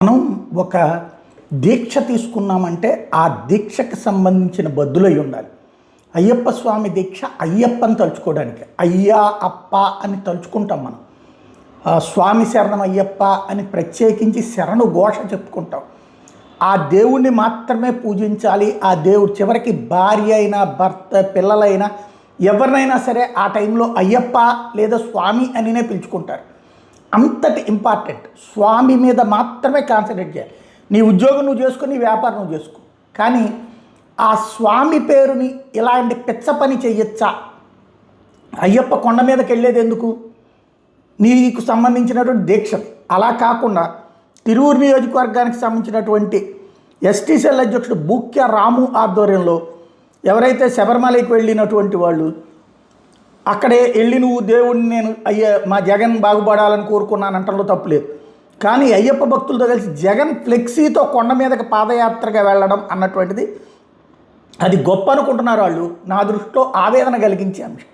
మనం ఒక దీక్ష తీసుకున్నామంటే ఆ దీక్షకు సంబంధించిన బద్దులై ఉండాలి. అయ్యప్ప స్వామి దీక్ష అయ్యప్పని తలుచుకోవడానికి, అయ్యా అప్ప అని తలుచుకుంటాం మనం. స్వామి శరణం అయ్యప్ప అని ప్రత్యేకించి శరణు ఘోష చెప్పుకుంటాం. ఆ దేవుణ్ణి మాత్రమే పూజించాలి. ఆ దేవుడు చివరికి భార్య అయినా భర్త పిల్లలైనా ఎవరినైనా సరే ఆ టైంలో అయ్యప్ప లేదా స్వామి అనినే పిలుచుకుంటారు. అంతటి ఇంపార్టెంట్. స్వామి మీద మాత్రమే కాన్సన్ట్రేట్ చేయాలి. నీ ఉద్యోగం నువ్వు చేసుకో, నీ వ్యాపారం నువ్వు చేసుకో, కానీ ఆ స్వామి పేరుని ఇలాంటి పిచ్చ పని చెయ్యొచ్చా? అయ్యప్ప కొండ మీదకి వెళ్ళేది ఎందుకు? నీకు సంబంధించినటువంటి దీక్ష. అలా కాకుండా తిరువురు నియోజకవర్గానికి సంబంధించినటువంటి ఎస్టీసీఎల్ అధ్యక్షుడు బూక్య రాము ఆధ్వర్యంలో ఎవరైతే శబరిమలకి వెళ్ళినటువంటి వాళ్ళు అక్కడే వెళ్ళి నువ్వు దేవుడిని నేను మా జగన్ బాగుపడాలని కోరుకున్నానంటలో తప్పులేదు, కానీ అయ్యప్ప భక్తులతో కలిసి జగన్ ఫ్లెక్సీతో కొండ మీదకి పాదయాత్రగా వెళ్ళడం అన్నటువంటిది అది గొప్ప అనుకుంటున్నారు వాళ్ళు. నా దృష్టిలో ఆవేదన కలిగించే అంశం.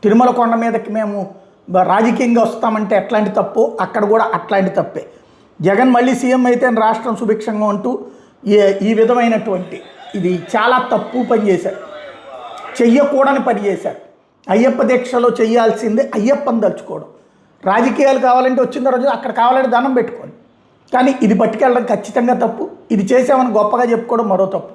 తిరుమల కొండ మీదకి మేము రాజకీయంగా వస్తామంటే ఎట్లాంటి తప్పు, అక్కడ కూడా అట్లాంటి తప్పే. జగన్ మళ్ళీ సీఎం అయితే రాష్ట్రం సుభిక్షంగా అంటూ ఈ విధమైనటువంటి ఇది చాలా తప్పు పని చేశారు, చెయ్యకూడని పని చేశారు. అయ్యప్ప దీక్షలో చేయాల్సిందే అయ్యప్పని తలుచుకోవడం. రాజకీయాలు కావాలంటే వచ్చిన తర్వాత అక్కడ కావాలంటే దండం పెట్టుకోండి, కానీ ఇది పట్టుకెళ్ళడం ఖచ్చితంగా తప్పు. ఇది చేసామని గొప్పగా చెప్పుకోవడం మరో తప్పు.